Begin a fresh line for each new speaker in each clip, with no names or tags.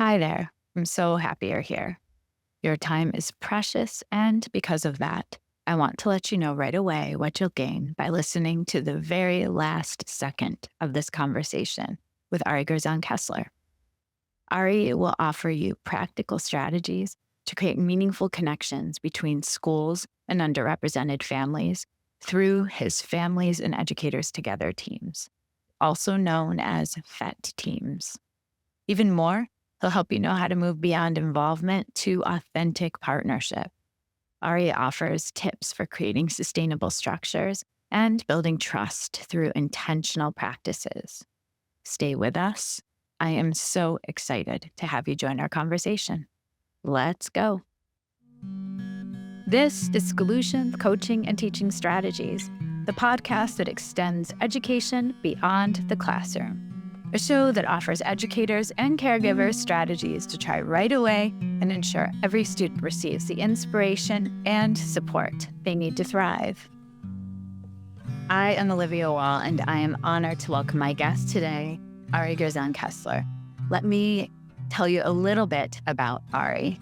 Hi there. I'm so happy you're here. Your time is precious, and because of that, I want to let you know right away what you'll gain by listening to the very last second of this conversation with Ari Gerzon Kessler. Ari will offer you practical strategies to create meaningful connections between schools and underrepresented families through his Families and Educators Together teams, also known as FET teams. Even more, he'll help you know how to move beyond involvement to authentic partnership. Ari offers tips for creating sustainable structures and building trust through intentional practices. Stay with us. I am so excited to have you join our conversation. Let's go. This is Solutions Coaching and Teaching Strategies, the podcast that extends education beyond the classroom. A show that offers educators and caregivers strategies to try right away and ensure every student receives the inspiration and support they need to thrive. I am Olivia Wall, and I am honored to welcome my guest today, Ari Gerzon Kessler. Let me tell you a little bit about Ari.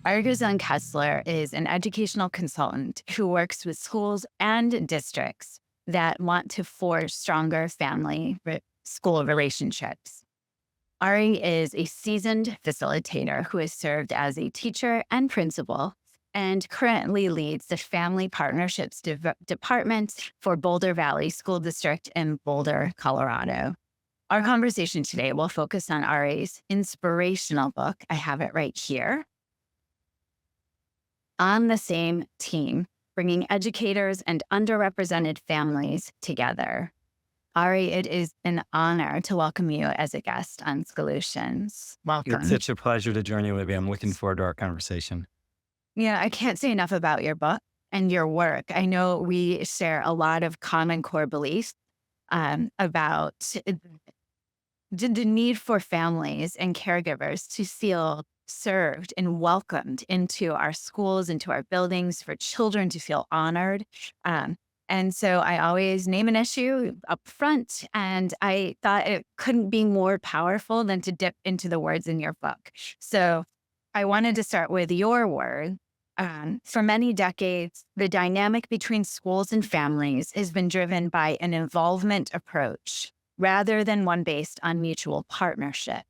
Ari Gerzon Kessler is an educational consultant who works with schools and districts that want to forge stronger school relationships. Ari is a seasoned facilitator who has served as a teacher and principal and currently leads the Family Partnerships Department for Boulder Valley School District in Boulder, Colorado. Our conversation today will focus on Ari's inspirational book. I have it right here. On the Same Team, Bringing Educators and Underrepresented Families Together. Ari, it is an honor to welcome you as a guest on Solutions. Welcome.
It's such a pleasure to join you, Olivia. I'm looking forward to our conversation.
Yeah, I can't say enough about your book and your work. I know we share a lot of common core beliefs about the need for families and caregivers to feel served and welcomed into our schools, into our buildings, for children to feel honored. And so I always name an issue up front, and I thought it couldn't be more powerful than to dip into the words in your book. So I wanted to start with your word. For many decades, the dynamic between schools and families has been driven by an involvement approach rather than one based on mutual partnership.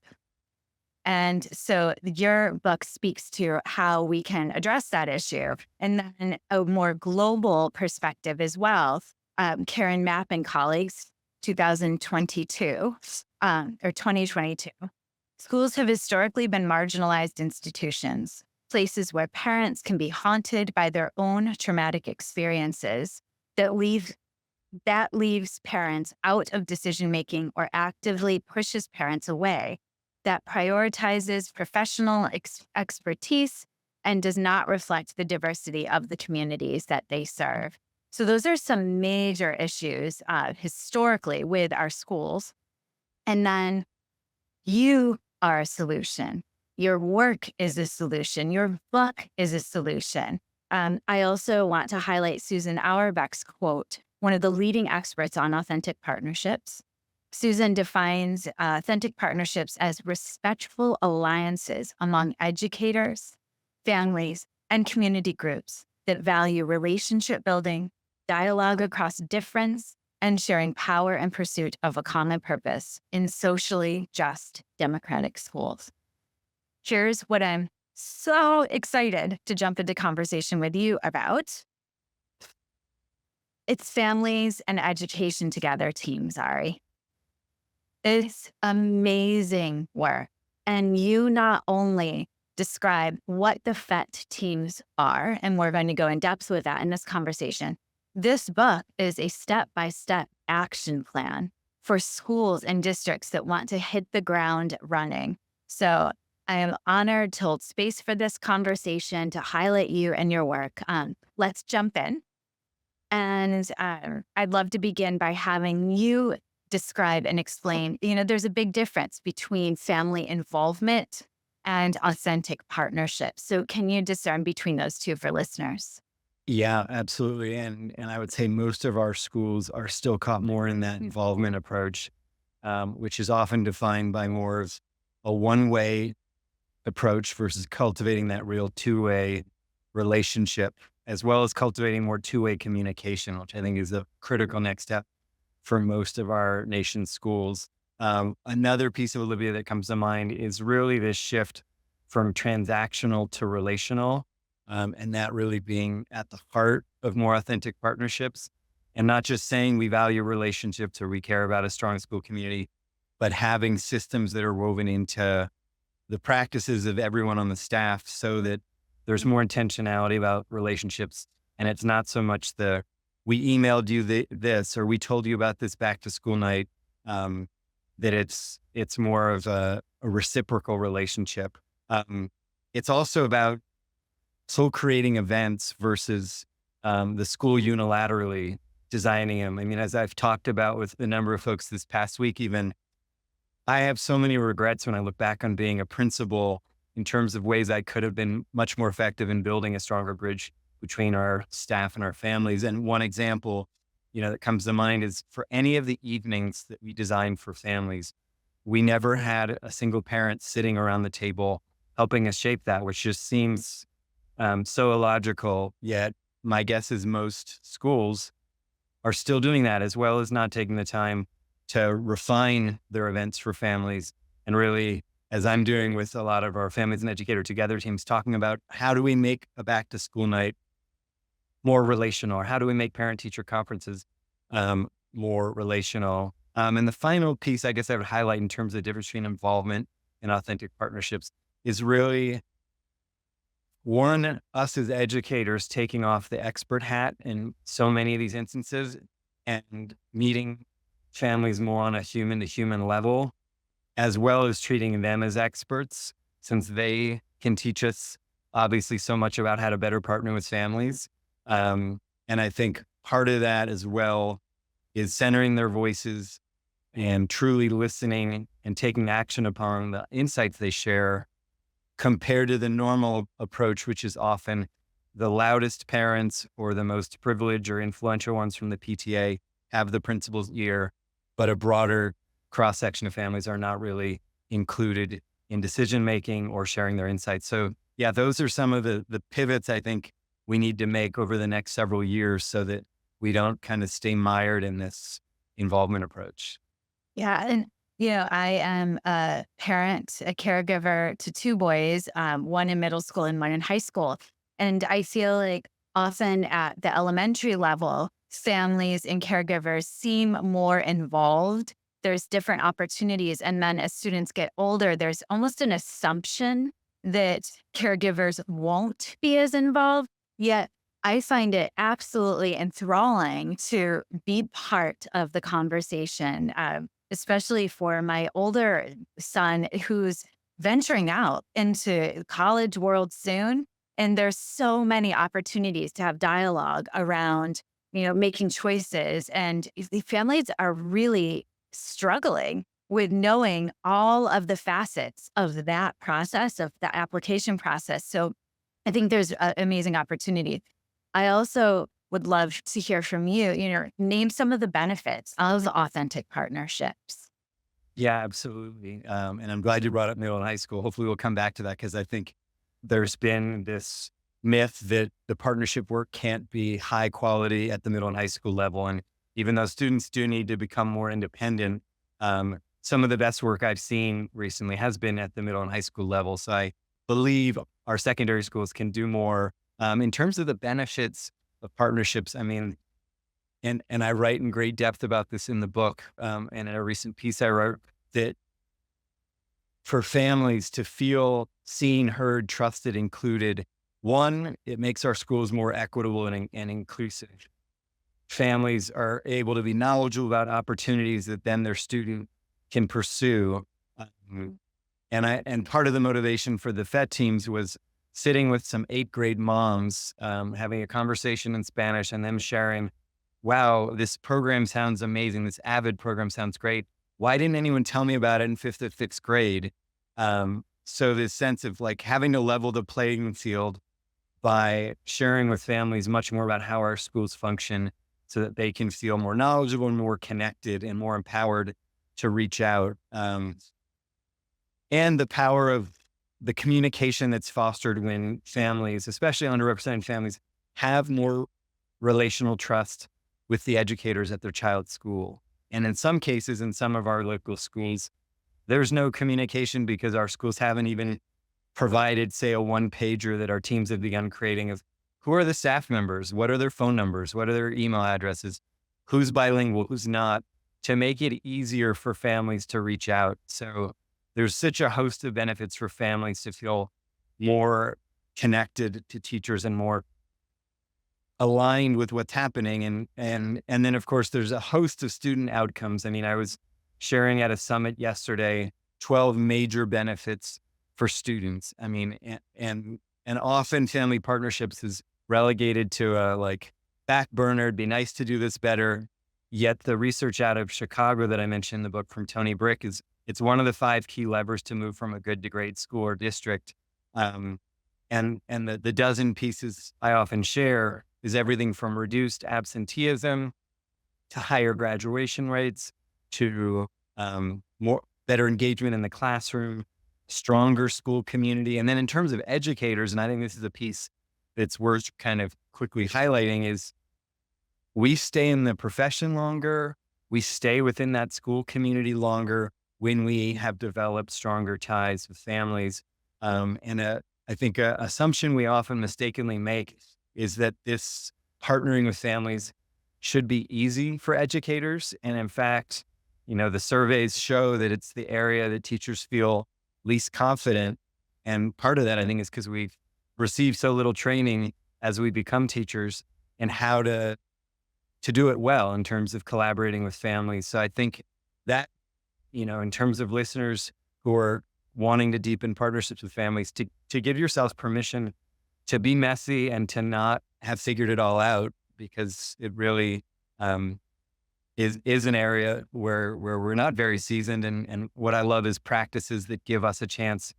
And so your book speaks to how we can address that issue. And then a more global perspective as well. Karen Mapp and colleagues, 2022, or 2022. Schools have historically been marginalized institutions, places where parents can be haunted by their own traumatic experiences that leaves parents out of decision-making or actively pushes parents away, that prioritizes professional expertise and does not reflect the diversity of the communities that they serve. So those are some major issues historically with our schools. And then you are a solution. Your work is a solution. Your book is a solution. I also want to highlight Susan Auerbach's quote, one of the leading experts on authentic partnerships. Susan defines authentic partnerships as respectful alliances among educators, families, and community groups that value relationship building, dialogue across difference, and sharing power in pursuit of a common purpose in socially just democratic schools. Here's what I'm so excited to jump into conversation with you about. It's Families and Education Together teams, Ari. It's amazing work. And you not only describe what the FET teams are, and we're going to go in depth with that in this conversation. This book is a step-by-step action plan for schools and districts that want to hit the ground running. So I am honored to hold space for this conversation to highlight you and your work. Let's jump in. And I'd love to begin by having you describe and explain, there's a big difference between family involvement and authentic partnerships. So can you discern between those two for listeners?
Yeah, absolutely. And I would say most of our schools are still caught more in that involvement approach, which is often defined by more of a one-way approach versus cultivating that real two-way relationship, as well as cultivating more two-way communication, which I think is a critical next step for most of our nation's schools. Another piece of Olivia that comes to mind is really this shift from transactional to relational, and that really being at the heart of more authentic partnerships, and not just saying we value relationships or we care about a strong school community, but having systems that are woven into the practices of everyone on the staff so that there's more intentionality about relationships. And it's not so much we emailed you this, or we told you about this back to school night, that it's more of a reciprocal relationship. It's also about school creating events versus the school unilaterally designing them. I mean, as I've talked about with a number of folks this past week, even, I have so many regrets when I look back on being a principal in terms of ways I could have been much more effective in building a stronger bridge between our staff and our families. And one example, that comes to mind is for any of the evenings that we designed for families, we never had a single parent sitting around the table helping us shape that, which just seems so illogical. Yet my guess is most schools are still doing that, as well as not taking the time to refine their events for families. And really, as I'm doing with a lot of our Families and Educator Together teams, talking about how do we make a back to school night more relational, or how do we make parent teacher conferences more relational. And the final piece, I guess I would highlight in terms of the difference between involvement and authentic partnerships is really, one, us as educators taking off the expert hat in so many of these instances and meeting families more on a human to human level, as well as treating them as experts, since they can teach us obviously so much about how to better partner with families. And I think part of that as well is centering their voices and truly listening and taking action upon the insights they share, compared to the normal approach, which is often the loudest parents or the most privileged or influential ones from the PTA have the principal's ear, but a broader cross-section of families are not really included in decision-making or sharing their insights. So yeah, those are some of the pivots I think we need to make over the next several years so that we don't kind of stay mired in this involvement approach.
Yeah. And, I am a parent, a caregiver to two boys, one in middle school and one in high school. And I feel like often at the elementary level, families and caregivers seem more involved. There's different opportunities. And then as students get older, there's almost an assumption that caregivers won't be as involved. Yet I find it absolutely enthralling to be part of the conversation, especially for my older son who's venturing out into college world soon. And there's so many opportunities to have dialogue around, making choices. And the families are really struggling with knowing all of the facets of that process, of the application process. So I think there's amazing opportunity. I also would love to hear from you, name some of the benefits of authentic partnerships.
Yeah, absolutely. And I'm glad you brought up middle and high school. Hopefully we'll come back to that, because I think there's been this myth that the partnership work can't be high quality at the middle and high school level. And even though students do need to become more independent, some of the best work I've seen recently has been at the middle and high school level. So I believe our secondary schools can do more. In terms of the benefits of partnerships, I mean, and I write in great depth about this in the book, and in a recent piece I wrote, that for families to feel seen, heard, trusted, included, one, it makes our schools more equitable and inclusive. Families are able to be knowledgeable about opportunities that then their student can pursue. Um, and part of the motivation for the FET teams was sitting with some 8th grade moms, having a conversation in Spanish and them sharing, wow, this program sounds amazing. This AVID program sounds great. Why didn't anyone tell me about it in 5th or 6th grade? So this sense of like having to level the playing field by sharing with families much more about how our schools function, so that they can feel more knowledgeable and more connected and more empowered to reach out. And the power of the communication that's fostered when families, especially underrepresented families, have more relational trust with the educators at their child's school. And in some cases, in some of our local schools, there's no communication because our schools haven't even provided, say, a one pager that our teams have begun creating of who are the staff members, what are their phone numbers, what are their email addresses, who's bilingual, who's not, to make it easier for families to reach out. So there's such a host of benefits for families to feel more connected to teachers and more aligned with what's happening. And then of course there's a host of student outcomes. I mean, I was sharing at a summit yesterday, 12 major benefits for students. I mean, and often family partnerships is relegated to a like back burner. It'd be nice to do this better. Yet the research out of Chicago that I mentioned in the book from Tony Brick is it's one of the 5 key levers to move from a good to great school or district. And the dozen pieces I often share is everything from reduced absenteeism to higher graduation rates to more better engagement in the classroom, stronger school community. And then in terms of educators, and I think this is a piece that's worth kind of quickly highlighting, is we stay in the profession longer, we stay within that school community longer when we have developed stronger ties with families. I think a assumption we often mistakenly make is that this partnering with families should be easy for educators. And in fact, the surveys show that it's the area that teachers feel least confident. And part of that, I think, is because we've received so little training as we become teachers and how to do it well in terms of collaborating with families. So I think that, in terms of listeners who are wanting to deepen partnerships with families, to give yourselves permission to be messy and to not have figured it all out, because it really is an area where we're not very seasoned. And what I love is practices that give us a chance,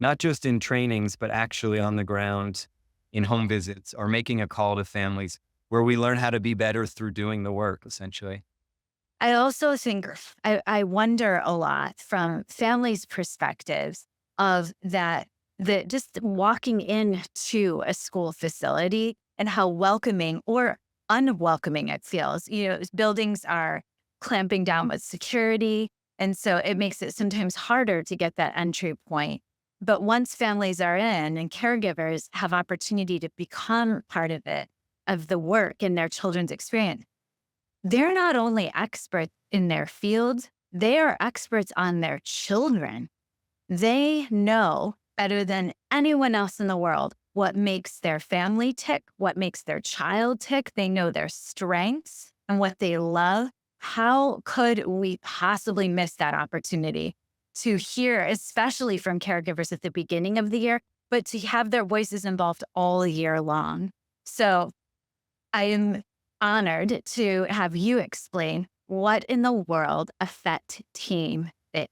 not just in trainings, but actually on the ground in home visits or making a call to families where we learn how to be better through doing the work, essentially.
I also think I wonder a lot from families' perspectives of that just walking into a school facility and how welcoming or unwelcoming it feels. Buildings are clamping down with security, and so it makes it sometimes harder to get that entry point. But once families are in and caregivers have opportunity to become part of it, of the work in their children's experience, they're not only experts in their field, they are experts on their children. They know better than anyone else in the world what makes their family tick, what makes their child tick. They know their strengths and what they love. How could we possibly miss that opportunity to hear, especially from caregivers at the beginning of the year, but to have their voices involved all year long? So I am honored to have you explain what in the world a FET team is.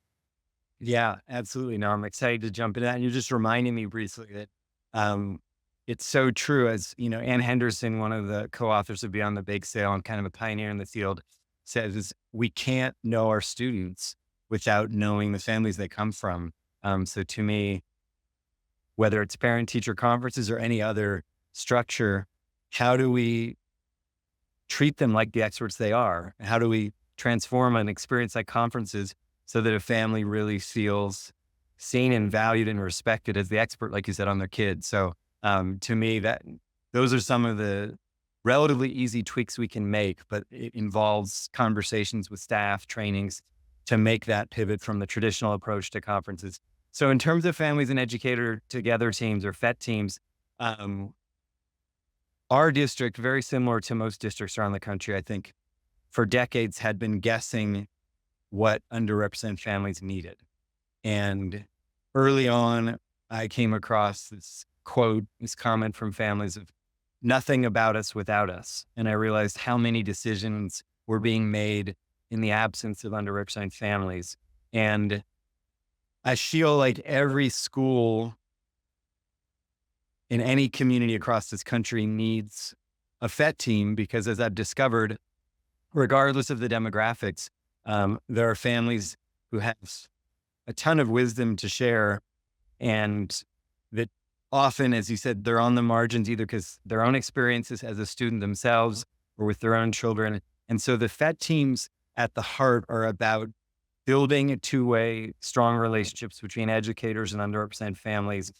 Yeah, absolutely. No, I'm excited to jump into that. And you're just reminding me briefly that it's so true. As Ann Henderson, one of the co-authors of Beyond the Bake Sale and kind of a pioneer in the field, says is we can't know our students without knowing the families they come from. So to me, whether it's parent-teacher conferences or any other structure, how do we treat them like the experts they are? How do we transform an experience like conferences so that a family really feels seen and valued and respected as the expert, like you said, on their kids? So to me, those are some of the relatively easy tweaks we can make, but it involves conversations with staff, trainings to make that pivot from the traditional approach to conferences. So in terms of families and educator together teams or FET teams, our district, very similar to most districts around the country, I think, for decades had been guessing what underrepresented families needed. And early on, I came across this quote, this comment from families of nothing about us without us. And I realized how many decisions were being made in the absence of underrepresented families. And I feel like every school in any community across this country needs a FET team, because as I've discovered, regardless of the demographics, there are families who have a ton of wisdom to share. and that often, as you said, they're on the margins either because their own experiences as a student themselves or with their own children. And so the FET teams at the heart are about building a two-way strong relationships between educators and underrepresented families,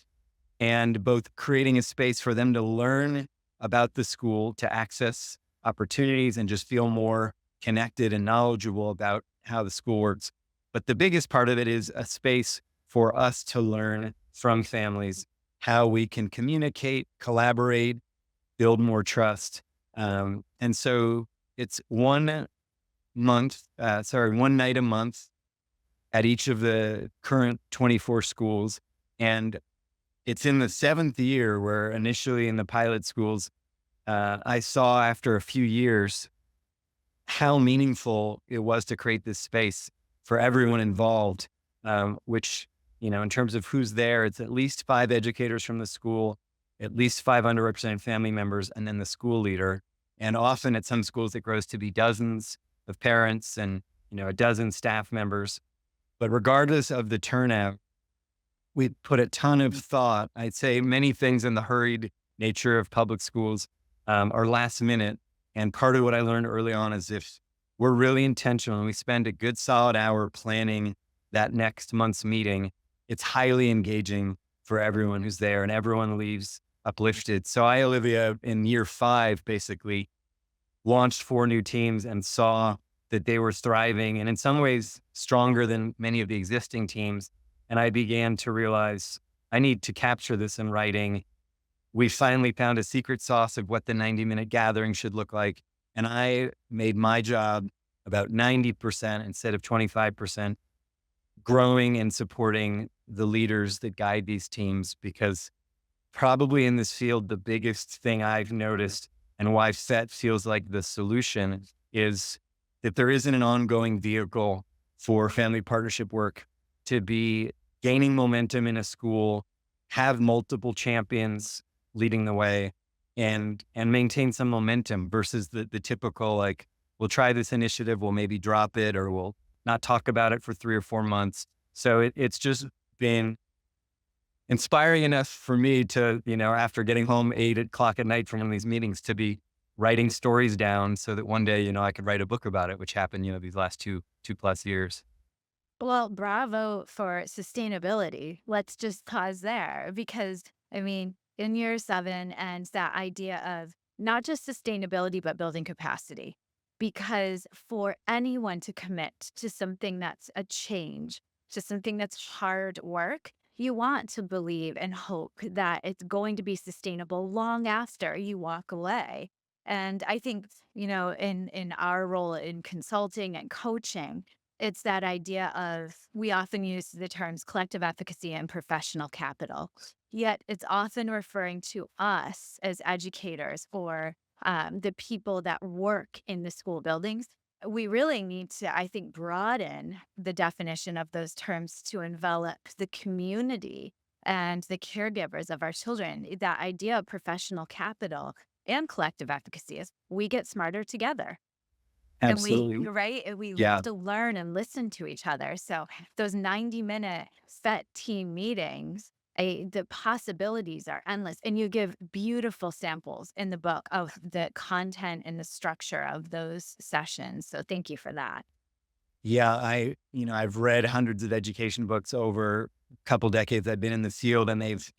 and both creating a space for them to learn about the school, to access opportunities and just feel more connected and knowledgeable about how the school works. But the biggest part of it is a space for us to learn from families how we can communicate, collaborate, build more trust. And so it's one night a month at each of the current 24 schools. And it's in the 7th year where initially in the pilot schools, I saw after a few years how meaningful it was to create this space for everyone involved, which, in terms of who's there, it's at least 5 educators from the school, at least 5 underrepresented family members, and then the school leader. And often at some schools, it grows to be dozens of parents and, a dozen staff members. But regardless of the turnout, we put a ton of thought. I'd say many things in the hurried nature of public schools are last minute. And part of what I learned early on is if we're really intentional and we spend a good solid hour planning that next month's meeting, it's highly engaging for everyone who's there and everyone leaves uplifted. So I, Olivia, in year 5, basically launched 4 new teams and saw that they were thriving and in some ways stronger than many of the existing teams. And I began to realize I need to capture this in writing. We finally found a secret sauce of what the 90-minute gathering should look like. And I made my job about 90% instead of 25%, growing and supporting the leaders that guide these teams, because probably in this field, the biggest thing I've noticed and why FET feels like the solution is that there isn't an ongoing vehicle for family partnership work to be gaining momentum in a school, have multiple champions leading the way, and maintain some momentum versus the typical, like, we'll try this initiative, we'll maybe drop it, or we'll not talk about it for 3 or 4 months. So it's just been inspiring enough for me to, after getting home 8 o'clock at night from one of these meetings, to be writing stories down so that one day, I could write a book about it, which happened, these last two plus years.
Well, bravo for sustainability. Let's just pause there because, I mean, in year 7, and that idea of not just sustainability, but building capacity. Because for anyone to commit to something that's a change, to something that's hard work, you want to believe and hope that it's going to be sustainable long after you walk away. And I think, in our role in consulting and coaching, it's that idea of we often use the terms collective efficacy and professional capital, yet it's often referring to us as educators or the people that work in the school buildings. We really need to, I think, broaden the definition of those terms to envelop the community and the caregivers of our children. That idea of professional capital and collective efficacy is we get smarter together. And
Absolutely.
right? And we
Yeah.
love to learn and listen to each other. So those 90-minute FET team meetings, the possibilities are endless. And you give beautiful samples in the book of the content and the structure of those sessions. So thank you for that.
Yeah. I've read hundreds of education books over a couple decades I've been in the field, and they've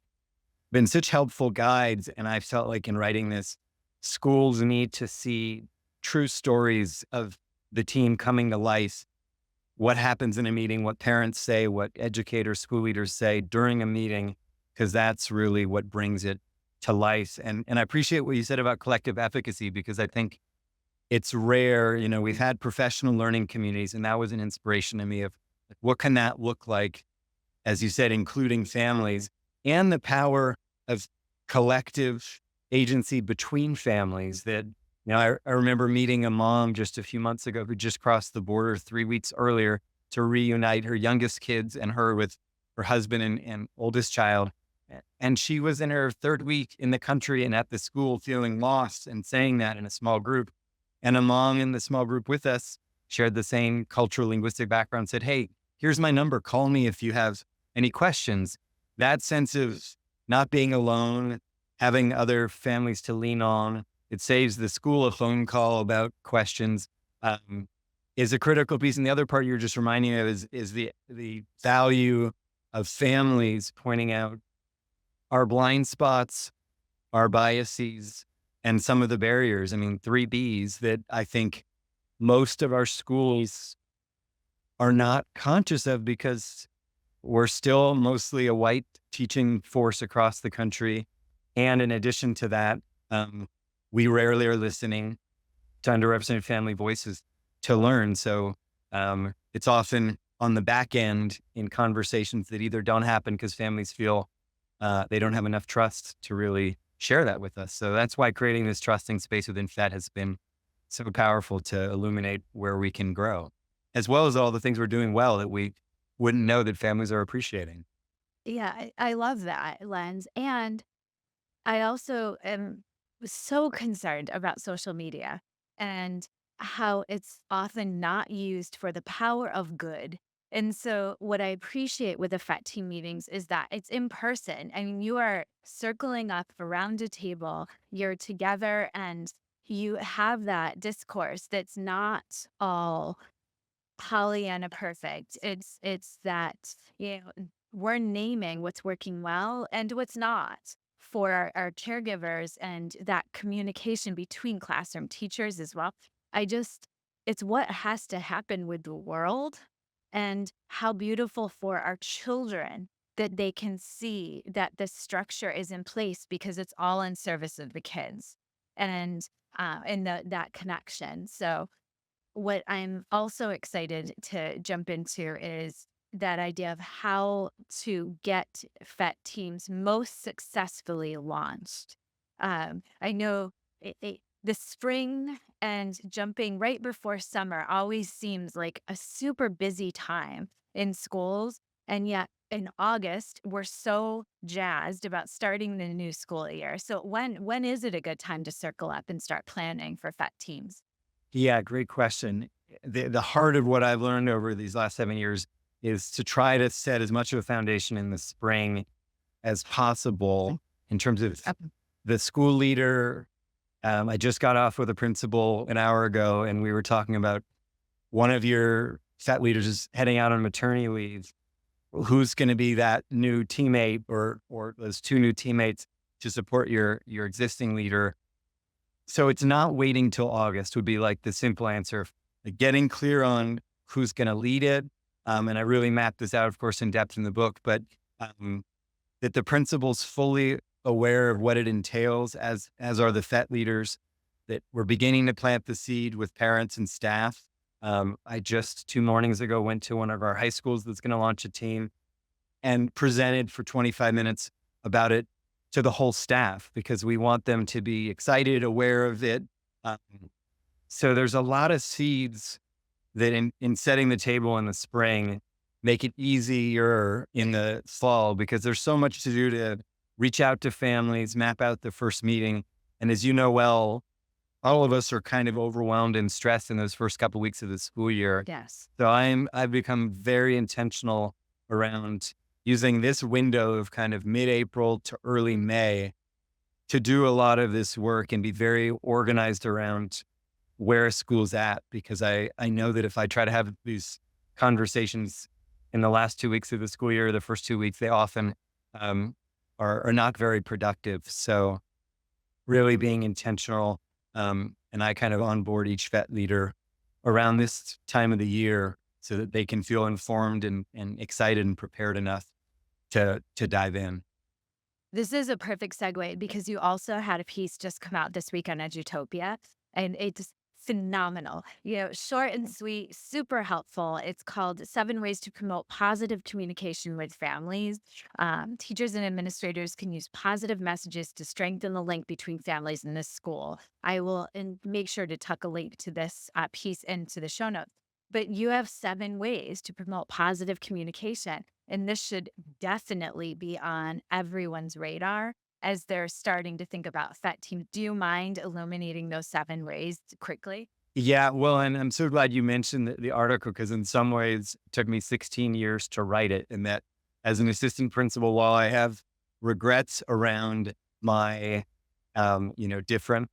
been such helpful guides. And I felt like in writing this, schools need to see true stories of the team coming to life. What happens in a meeting, what parents say, what educators, school leaders say during a meeting, because that's really what brings it to life. And I appreciate what you said about collective efficacy, because I think it's rare. We've had professional learning communities, and that was an inspiration to me of what can that look like, as you said, including families, and the power of collective agency between families. That, I remember meeting a mom just a few months ago who just crossed the border 3 weeks earlier to reunite her youngest kids and her with her husband and oldest child. And she was in her 3rd week in the country and at the school feeling lost and saying that in a small group. And a mom in the small group with us shared the same cultural linguistic background, said, "Hey, here's my number. Call me if you have any questions." that sense of not being alone, having other families to lean on, it saves the school a phone call about questions, um, is a critical piece. And the other part you're just reminding me of is the value of families pointing out our blind spots, our biases, and some of the barriers. I mean, three Bs that I think most of our schools are not conscious of because we're still mostly a white teaching force across the country. And in addition to that, we rarely are listening to underrepresented family voices to learn. So it's often on the back end in conversations that either don't happen because families feel they don't have enough trust to really share that with us. So that's why creating this trusting space within FET has been so powerful to illuminate where we can grow, as well as all the things we're doing well that we wouldn't know that families are appreciating.
Yeah, I love that lens. And I also am so concerned about social media and how it's often not used for the power of good. And so, what I appreciate with the FET team meetings is that it's in person. I mean, you are circling up around a table, you're together, and you have that discourse that's not all Pollyanna perfect. It's that, we're naming what's working well and what's not for our caregivers and that communication between classroom teachers as well. I just it's what has to happen with the world and how beautiful for our children that they can see that the structure is in place because it's all in service of the kids and that connection. So what I'm also excited to jump into is that idea of how to get FET teams most successfully launched. I know the spring and jumping right before summer always seems like a super busy time in schools. And yet in August, we're so jazzed about starting the new school year. So when is it a good time to circle up and start planning for FET teams?
Yeah, great question. The heart of what I've learned over these last 7 years is to try to set as much of a foundation in the spring as possible in terms of the school leader. I just got off with a principal an hour ago, and we were talking about one of your FET leaders is heading out on maternity leave. Who's going to be that new teammate or those two new teammates to support your existing leader? So it's not waiting till August would be like the simple answer. Like getting clear on who's going to lead it. And I really mapped this out, of course, in depth in the book, but um, that the principal's fully aware of what it entails, as are the FET leaders, that we're beginning to plant the seed with parents and staff. I just 2 mornings ago went to one of our high schools that's going to launch a team and presented for 25 minutes about it to the whole staff because we want them to be excited, aware of it. Um, so there's a lot of seeds that in setting the table in the spring make it easier in the fall because there's so much to do to reach out to families, map out the first meeting. And as you know well, all of us are kind of overwhelmed and stressed in those first couple weeks of the school year.
Yes.
So I've become very intentional around using this window of kind of mid-April to early May to do a lot of this work and be very organized around where a school's at, because I know that if I try to have these conversations in the last 2 weeks of the school year, the first 2 weeks, they often um, are not very productive. So really being intentional, and I kind of onboard each FET leader around this time of the year so that they can feel informed and excited and prepared enough to dive in.
This is a perfect segue because you also had a piece just come out this week on Edutopia, and it's phenomenal. Short and sweet, super helpful. It's called 7 Ways to Promote Positive Communication with Families. Teachers and administrators can use positive messages to strengthen the link between families and the school. I will make sure to tuck a link to this piece into the show notes. But you have 7 ways to promote positive communication. And this should definitely be on everyone's radar as they're starting to think about FET teams. Do you mind illuminating those 7 ways quickly?
Yeah, well, and I'm so glad you mentioned the article because in some ways it took me 16 years to write it, and that as an assistant principal, while I have regrets around my, different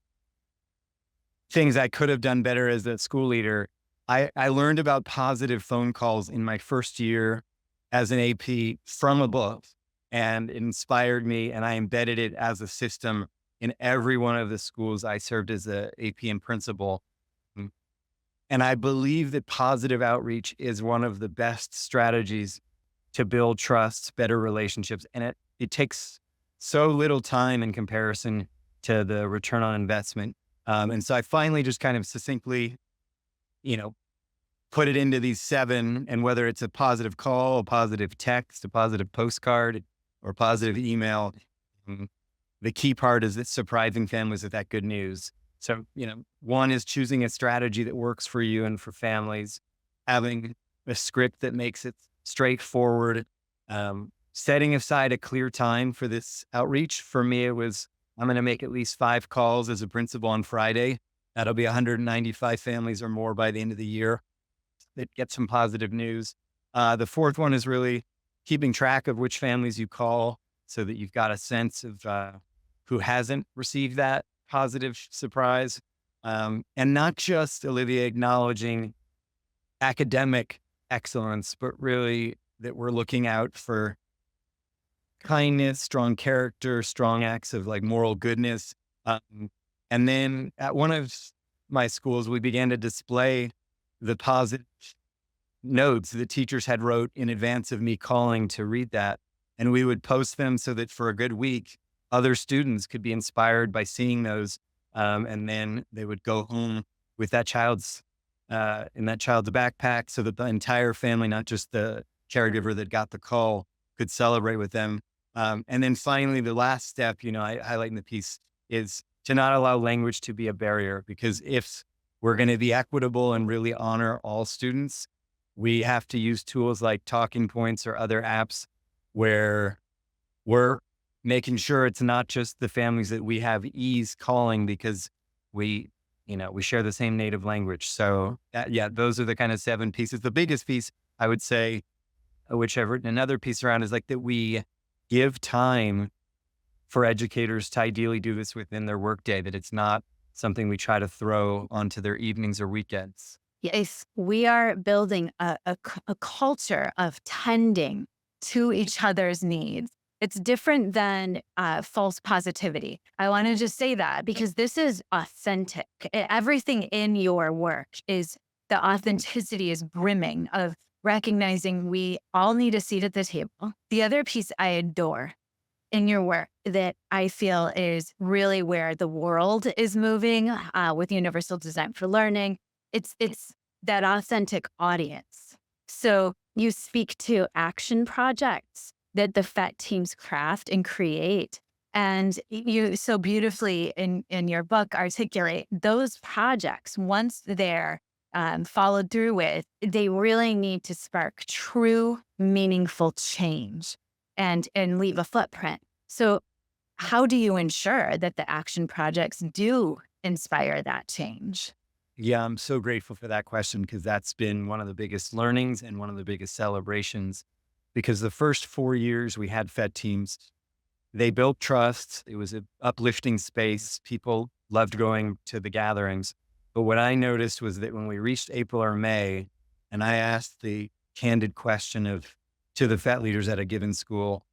things I could have done better as a school leader, I learned about positive phone calls in my first year as an AP from a book, and it inspired me, and I embedded it as a system in every one of the schools I served as a AP and principal. Mm. And I believe that positive outreach is one of the best strategies to build trust, better relationships. And it takes so little time in comparison to the return on investment. And so I finally just kind of succinctly, you know, put it into these 7, and whether it's a positive call, a positive text, a positive postcard, or positive email, mm, the key part is that surprising families with that good news. So, one is choosing a strategy that works for you and for families, having a script that makes it straightforward, setting aside a clear time for this outreach. For me, it was, I'm going to make at least 5 calls as a principal on Friday. That'll be 195 families or more by the end of the year that get some positive news. The fourth one is really keeping track of which families you call so that you've got a sense of who hasn't received that positive surprise. And not just, Olivia, acknowledging academic excellence, but really that we're looking out for kindness, strong character, strong acts of like moral goodness. And then at one of my schools, we began to display the positive notes that teachers had wrote in advance of me calling to read that. And we would post them so that for a good week, other students could be inspired by seeing those. And then they would go home with that child's, in that child's backpack, so that the entire family, not just the caregiver that got the call, could celebrate with them. And then finally, the last step, I highlight in the piece, is to not allow language to be a barrier, because if we're going to be equitable and really honor all students, we have to use tools like Talking Points or other apps where we're making sure it's not just the families that we have ease calling because we share the same native language. So those are the kind of 7 pieces. The biggest piece, I would say, which I've written another piece around, is like that we give time for educators to ideally do this within their workday, that it's not something we try to throw onto their evenings or weekends.
Yes, we are building a culture of tending to each other's needs. It's different than false positivity. I want to just say that because this is authentic. Everything in your work is, the authenticity is brimming of recognizing we all need a seat at the table. The other piece I adore in your work that I feel is really where the world is moving with Universal Design for Learning, it's that authentic audience. So you speak to action projects that the FET teams craft and create. And you so beautifully in your book articulate those projects, once they're followed through with, they really need to spark true, meaningful change and leave a footprint. So how do you ensure that the action projects do inspire that change?
Yeah, I'm so grateful for that question, because that's been one of the biggest learnings and one of the biggest celebrations. Because the first 4 years we had FET teams, they built trust. It was an uplifting space. People loved going to the gatherings. But what I noticed was that when we reached April or May, and I asked the candid question to the FET leaders at a given school,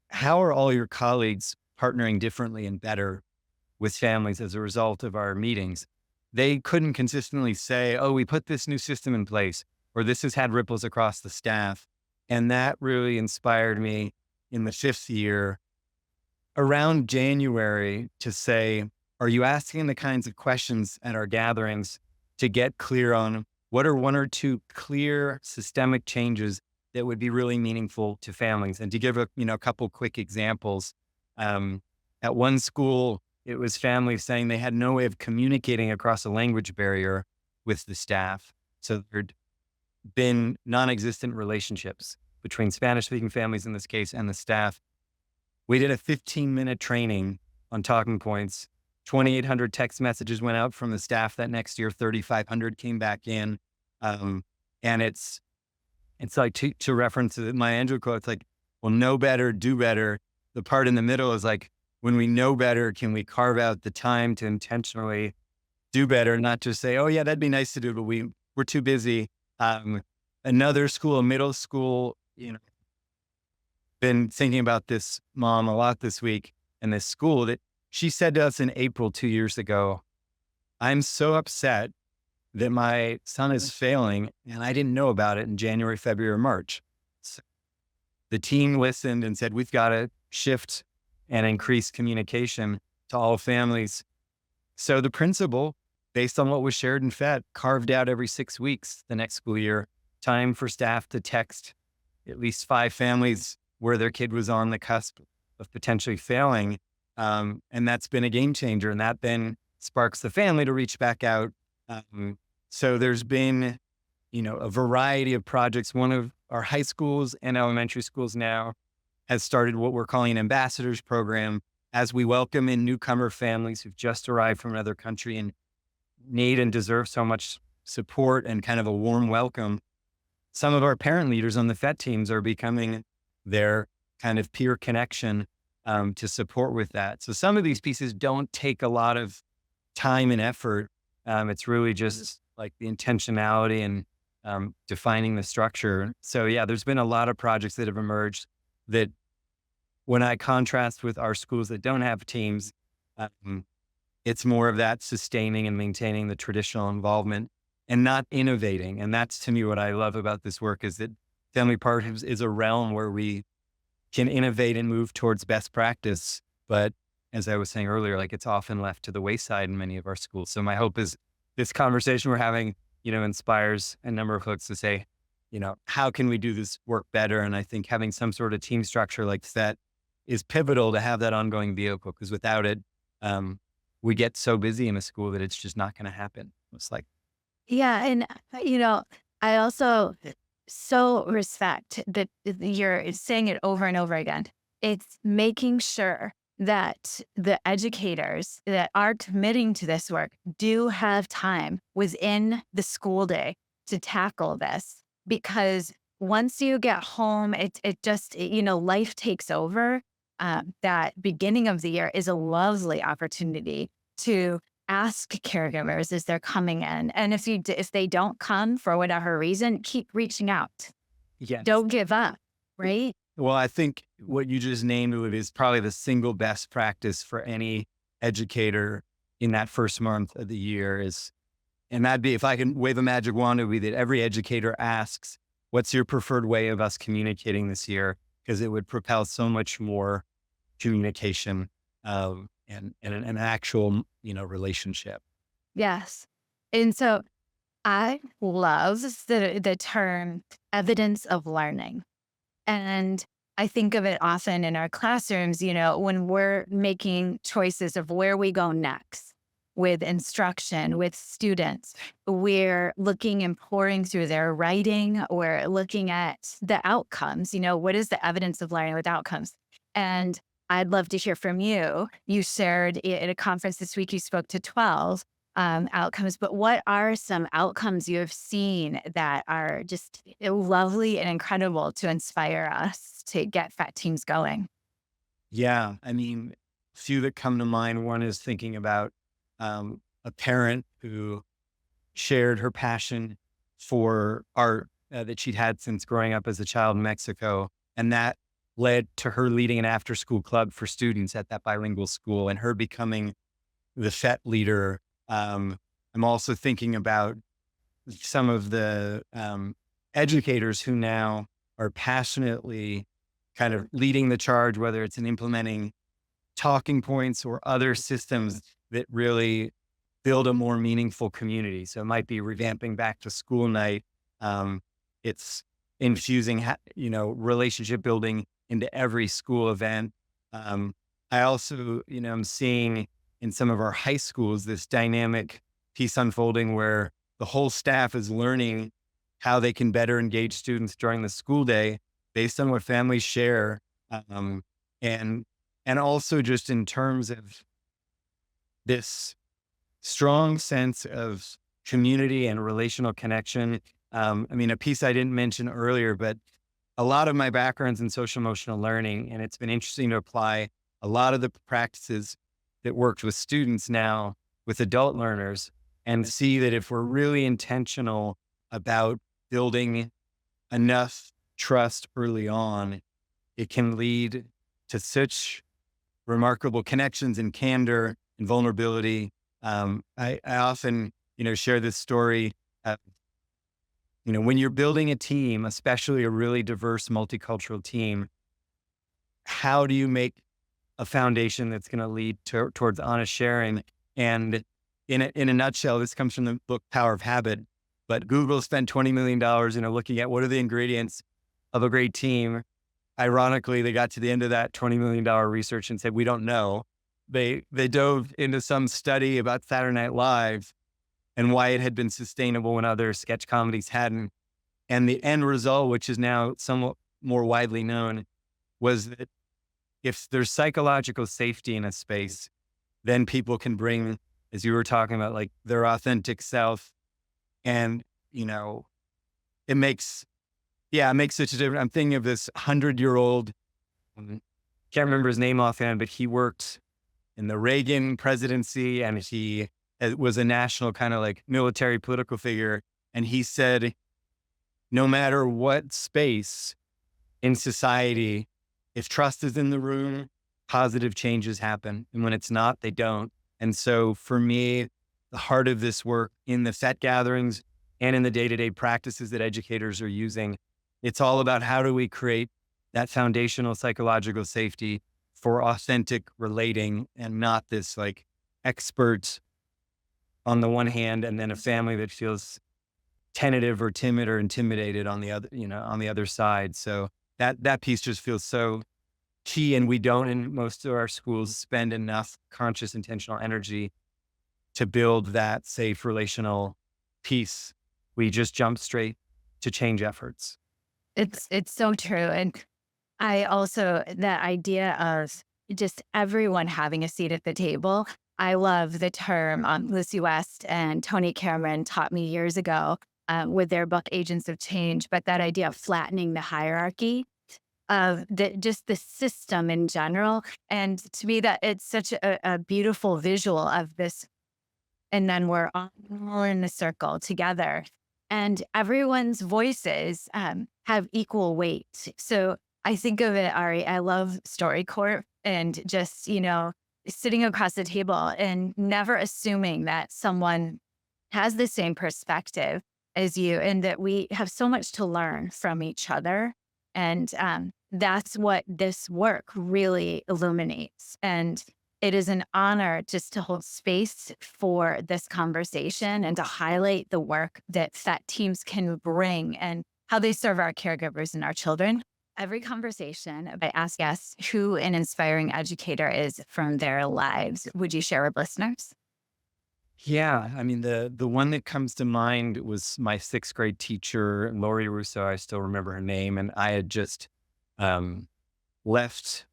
how are all your colleagues partnering differently and better with families as a result of our meetings? They couldn't consistently say, oh, we put this new system in place, or this has had ripples across the staff. And that really inspired me in the 5th year, around January, to say, are you asking the kinds of questions at our gatherings to get clear on what are 1 or 2 clear systemic changes that would be really meaningful to families? And to give a couple quick examples, at one school, it was families saying they had no way of communicating across a language barrier with the staff. So there'd been non-existent relationships between Spanish-speaking families in this case and the staff. We did a 15-minute training on Talking Points. 2,800 text messages went out from the staff that next year. 3,500 came back in. And it's It's like to reference my Andrew quote, it's like, well, know better, do better. The part in the middle is like, when we know better, can we carve out the time to intentionally do better, not just say, oh yeah, that'd be nice to do, but we're too busy. Another school, a middle school, been thinking about this mom a lot this week and this school that she said to us in April 2 years ago, I'm so upset that my son is failing and I didn't know about it in January, February, or March. So the team listened and said, we've got to shift and increase communication to all families. So the principal, based on what was shared in FET, carved out every 6 weeks the next school year, time for staff to text at least 5 families where their kid was on the cusp of potentially failing. And that's been a game changer. And that then sparks the family to reach back out. So there's been, a variety of projects. One of our high schools and elementary schools now has started what we're calling an ambassadors program, as we welcome in newcomer families who've just arrived from another country and need and deserve so much support and kind of a warm welcome. Some of our parent leaders on the FET teams are becoming their kind of peer connection to support with that. So some of these pieces don't take a lot of time and effort. It's really just like the intentionality and defining the structure. So yeah, there's been a lot of projects that have emerged that, when I contrast with our schools that don't have teams, it's more of that sustaining and maintaining the traditional involvement and not innovating. And that's, to me, what I love about this work, is that family partnerships is a realm where we can innovate and move towards best practice. But as I was saying earlier, like, it's often left to the wayside in many of our schools. So my hope is this conversation we're having, inspires a number of folks to say, how can we do this work better? And I think having some sort of team structure like that is pivotal to have that ongoing vehicle, because without it, we get so busy in a school that it's just not going to happen. It's like,
Yeah, and I also so respect that you're saying it over and over again. It's making sure that the educators that are committing to this work do have time within the school day to tackle this, because once you get home, it just, life takes over. That beginning of the year is a lovely opportunity to ask caregivers as they're coming in. And if they don't come for whatever reason, keep reaching out.
yes.
Don't give up, right?
Well, I think what you just named is probably the single best practice for any educator in that first month of the year and that'd be, if I can wave a magic wand, it would be that every educator asks, what's your preferred way of us communicating this year? Because it would propel so much more communication, and an actual, relationship.
Yes. And so I love the term evidence of learning. And I think of it often in our classrooms, when we're making choices of where we go next with instruction, with students, we're looking and pouring through their writing, we're looking at the outcomes, what is the evidence of learning with outcomes? And I'd love to hear from you. You shared at a conference this week, you spoke to 12 outcomes, but what are some outcomes you have seen that are just lovely and incredible to inspire us to get FET teams going?
Yeah. I mean, few that come to mind. One is thinking about a parent who shared her passion for art that she'd had since growing up as a child in Mexico. And that led to her leading an after school club for students at that bilingual school and her becoming the FET leader. I'm also thinking about some of the educators who now are passionately kind of leading the charge, whether it's in implementing talking points or other systems that really build a more meaningful community. So it might be revamping back to school night. It's infusing, relationship building into every school event. I also, I'm seeing in some of our high schools this dynamic piece unfolding where the whole staff is learning how they can better engage students during the school day based on what families share. Um, and, and also just in terms of this strong sense of community and relational connection I mean, a piece I didn't mention earlier, but a lot of my background's in social emotional learning, and it's been interesting to apply a lot of the practices that worked with students now with adult learners and see that if we're really intentional about building enough trust early on, it can lead to such remarkable connections and candor and vulnerability. I often, share this story. Uh, when you're building a team, especially a really diverse multicultural team, how do you make a foundation that's going to lead towards honest sharing? And in a nutshell, this comes from the book Power of Habit. But Google spent $20 million, looking at what are the ingredients of a great team. Ironically, they got to the end of that $20 million research and said, we don't know. They dove into some study about Saturday Night Live and why it had been sustainable when other sketch comedies hadn't. And the end result, which is now somewhat more widely known, was that if there's psychological safety in a space, then people can bring, as you were talking about, like their authentic self. And, it makes such a difference. I'm thinking of this 100-year-old, can't remember his name offhand, but he worked in the Reagan presidency and he was a national kind of like military political figure. And he said, no matter what space in society, if trust is in the room, positive changes happen. And when it's not, they don't. And so for me, the heart of this work in the set gatherings and in the day-to-day practices that educators are using, it's all about how do we create that foundational psychological safety for authentic relating and not this like expert on the one hand, and then a family that feels tentative or timid or intimidated on the other, on the other side. So that piece just feels so key. And we don't in most of our schools spend enough conscious, intentional energy to build that safe relational piece. We just jump straight to change efforts.
It's so true. And I also, that idea of just everyone having a seat at the table. I love the term Lucy West and Tony Cameron taught me years ago with their book Agents of Change, but that idea of flattening the hierarchy of just the system in general. And to me, that it's such a beautiful visual of this. And then we're all in a circle together. And everyone's voices have equal weight. So I think of it, Ari, I love StoryCorps and just, sitting across the table and never assuming that someone has the same perspective as you and that we have so much to learn from each other. And that's what this work really illuminates. And it is an honor just to hold space for this conversation and to highlight the work that FET teams can bring and how they serve our caregivers and our children. Every conversation, I ask guests who an inspiring educator is from their lives. Would you share with listeners?
Yeah. I mean, the one that comes to mind was my sixth grade teacher, Lori Russo. I still remember her name. And I had just left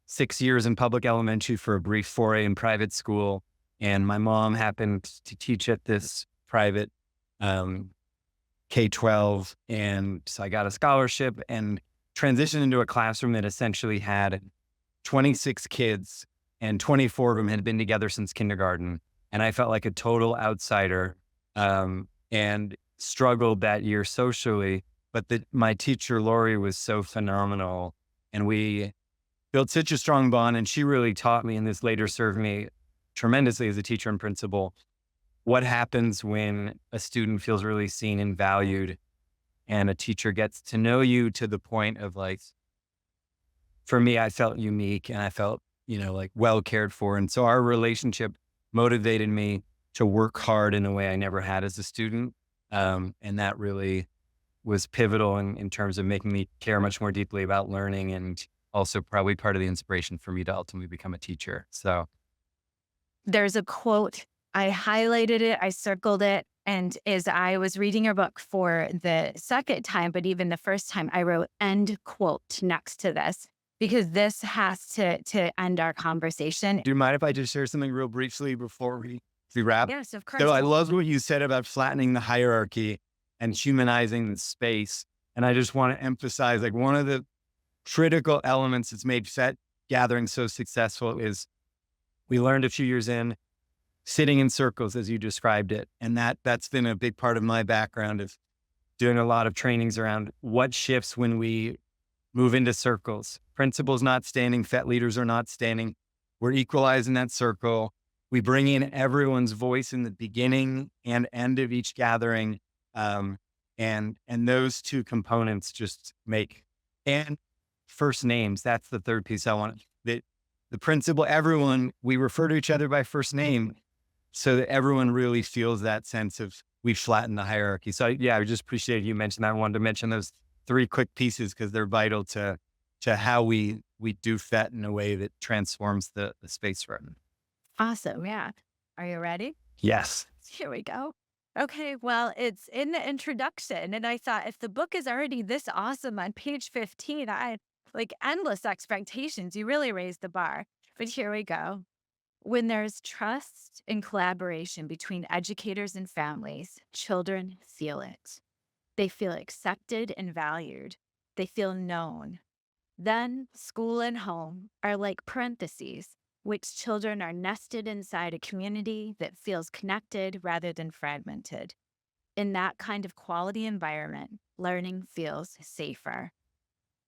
6 years in public elementary for a brief foray in private school. And my mom happened to teach at this private K-12. And so I got a scholarship and transitioned into a classroom that essentially had 26 kids and 24 of them had been together since kindergarten. And I felt like a total outsider and struggled that year socially. But my teacher, Lori, was so phenomenal. And we built such a strong bond. And she really taught me, and this later served me tremendously as a teacher and principal, what happens when a student feels really seen and valued and a teacher gets to know you to the point of like, for me, I felt unique and I felt, like well cared for. And so our relationship motivated me to work hard in a way I never had as a student. And that really was pivotal in terms of making me care much more deeply about learning and also probably part of the inspiration for me to ultimately become a teacher. So
There's a quote, I highlighted it, I circled it. And as I was reading your book for the second time, but even the first time, I wrote end quote next to this because this has to end our conversation.
do you mind if I just share something real briefly before we wrap?
Yes, of course.
So I love what you said about flattening the hierarchy. and humanizing the space. And I just want to emphasize, like, one of the critical elements that's made FET gathering so successful is we learned a few years in sitting in circles, as you described it. And that's been a big part of my background of doing a lot of trainings around what shifts when we move into circles. Principals not standing, FET leaders are not standing. We're equalizing that circle. We bring in everyone's voice in the beginning and end of each gathering. And those two components just make, and first names. That's the third piece I want. The principal, everyone, we refer to each other by first name so that everyone really feels that sense of we flatten the hierarchy. So I just appreciate you mentioned that. I wanted to mention those three quick pieces because they're vital to how we do FET in a way that transforms the space for it.
Awesome. Yeah. Are you ready?
Yes.
Here we go. Okay, well, it's in the introduction, and I thought if the book is already this awesome on page 15, I had like endless expectations. You really raised the bar. But here we go. When there's trust and collaboration between educators and families, children feel it. They feel accepted and valued. They feel known. Then school and home are like parentheses, which children are nested inside a community that feels connected rather than fragmented. In that kind of quality environment, learning feels safer.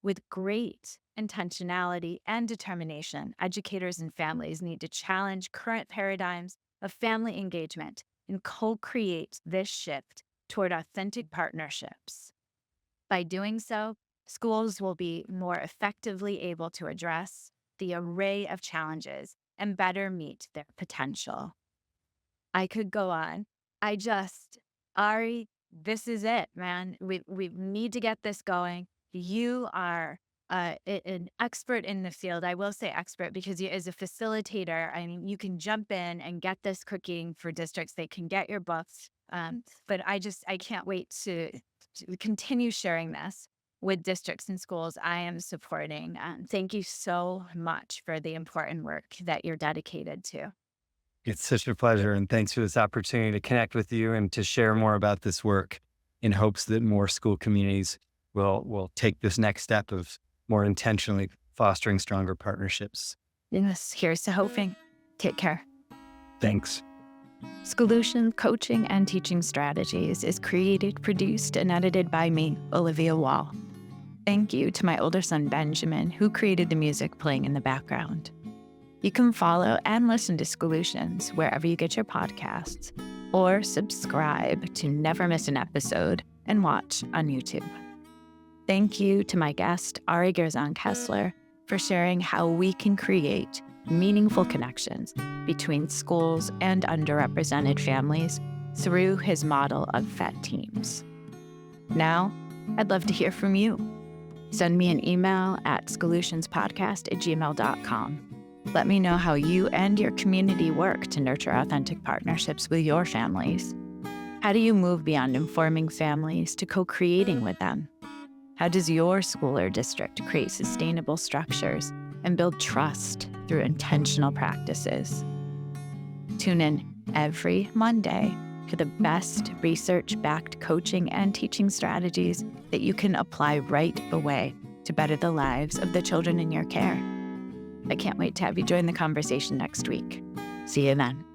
With great intentionality and determination, educators and families need to challenge current paradigms of family engagement and co-create this shift toward authentic partnerships. By doing so, schools will be more effectively able to address the array of challenges and better meet their potential. I could go on. Ari, this is it, man. We need to get this going. You are an expert in the field. I will say expert because you, as a facilitator, I mean, you can jump in and get this cooking for districts. They can get your books. But I can't wait to continue sharing this with districts and schools I am supporting. Thank you so much for the important work that you're dedicated to.
It's such a pleasure. And thanks for this opportunity to connect with you and to share more about this work in hopes that more school communities will take this next step of more intentionally fostering stronger partnerships.
Yes, here's to hoping. Take care.
Thanks.
Schoolution Coaching and Teaching Strategies is created, produced, and edited by me, Olivia Wall. Thank you to my older son, Benjamin, who created the music playing in the background. You can follow and listen to Schoolutions wherever you get your podcasts, or subscribe to never miss an episode and watch on YouTube. Thank you to my guest, Ari Gerzon-Kessler, for sharing how we can create meaningful connections between schools and underrepresented families through his model of FET teams. Now, I'd love to hear from you. Send me an email at schoolutionspodcast@gmail.com. Let me know how you and your community work to nurture authentic partnerships with your families. How do you move beyond informing families to co-creating with them? How does your school or district create sustainable structures and build trust through intentional practices? Tune in every Monday for the best research-backed coaching and teaching strategies that you can apply right away to better the lives of the children in your care. I can't wait to have you join the conversation next week. See you then.